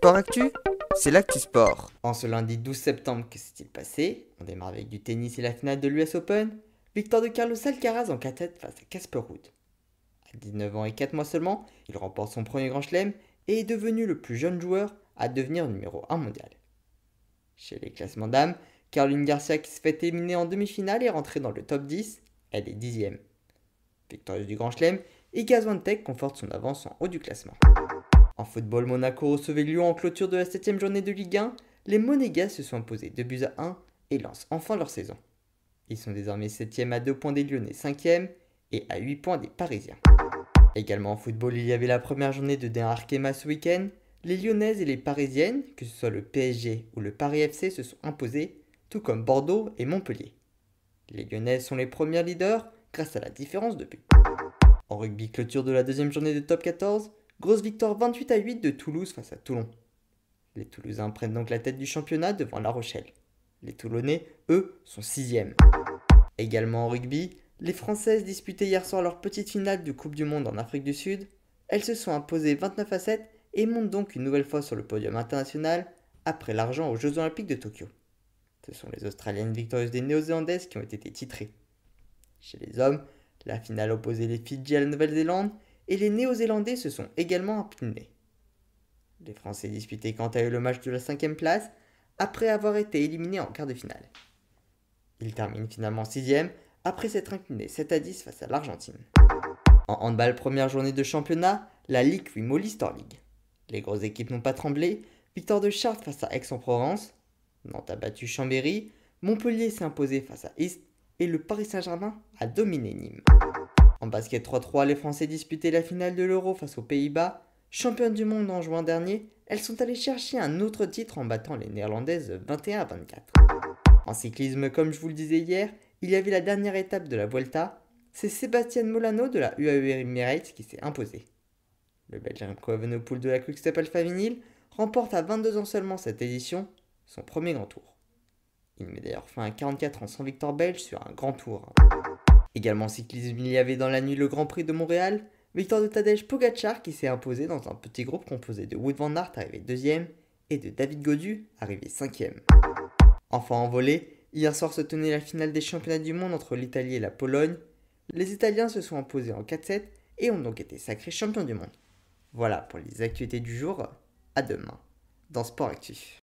Sport Actu, c'est l'actu sport. En ce lundi 12 septembre, que s'est-il passé? On démarre avec du tennis et la finale de l'US Open. Victoire de Carlos Alcaraz en 4-7 face à Casper Ruud. À 19 ans et 4 mois seulement, il remporte son premier grand chelem et est devenu le plus jeune joueur à devenir numéro 1 mondial. Chez les classements dames, Caroline Garcia qui se fait éliminer en demi-finale est rentrée dans le top 10, elle est 10ème. Victorieuse du grand chelem, Iga Swiatek conforte son avance en haut du classement. En football, Monaco recevait Lyon en clôture de la 7ème journée de Ligue 1. Les Monégas se sont imposés 2-1 et lancent enfin leur saison. Ils sont désormais 7ème à 2 points des Lyonnais, 5ème et à 8 points des Parisiens. Également en football, il y avait la première journée de D1 Arkema ce week-end. Les Lyonnaises et les Parisiennes, que ce soit le PSG ou le Paris FC, se sont imposés, tout comme Bordeaux et Montpellier. Les Lyonnaises sont les premières leaders grâce à la différence de but. En rugby, clôture de la deuxième journée de top 14, grosse victoire 28-8 de Toulouse face à Toulon. Les Toulousains prennent donc la tête du championnat devant La Rochelle. Les Toulonnais, eux, sont 6ème. Également en rugby, les Françaises disputaient hier soir leur petite finale de Coupe du Monde en Afrique du Sud. Elles se sont imposées 29-7 et montent donc une nouvelle fois sur le podium international après l'argent aux Jeux Olympiques de Tokyo. Ce sont les Australiennes victorieuses des Néo-Zélandaises qui ont été titrées. Chez les hommes, la finale opposait les Fidji à la Nouvelle-Zélande et les Néo-Zélandais se sont également inclinés. Les Français disputaient quant à eux le match de la 5ème place après avoir été éliminés en quart de finale. Ils terminent finalement 6ème après s'être inclinés 7-10 face à l'Argentine. En handball, première journée de championnat, la Ligue Molly Store League. Les grosses équipes n'ont pas tremblé, victoire de Chartres face à Aix-en-Provence, Nantes a battu Chambéry, Montpellier s'est imposé face à Istres et le Paris Saint-Germain a dominé Nîmes. En basket 3-3, les Français disputaient la finale de l'Euro face aux Pays-Bas. Championnes du monde en juin dernier, elles sont allées chercher un autre titre en battant les Néerlandaises 21-24. En cyclisme, comme je vous le disais hier, il y avait la dernière étape de la Vuelta. C'est Sébastien Molano de la UAE Emirates qui s'est imposé. Le Belge Remco Evenepoel de la Quick-Step Alpha Vinyl remporte à 22 ans seulement cette édition, son premier grand tour. Il met d'ailleurs fin à 44 ans sans victoire belge sur un grand tour. Également en cyclisme, il y avait dans la nuit le Grand Prix de Montréal, victoire de Tadej Pogacar qui s'est imposé dans un petit groupe composé de Wout van Aert arrivé 2ème et de David Gaudu arrivé 5ème. Enfin en volée, hier soir se tenait la finale des championnats du monde entre l'Italie et la Pologne. Les Italiens se sont imposés en 4-7 et ont donc été sacrés champions du monde. Voilà pour les actualités du jour, à demain dans Sport Actu.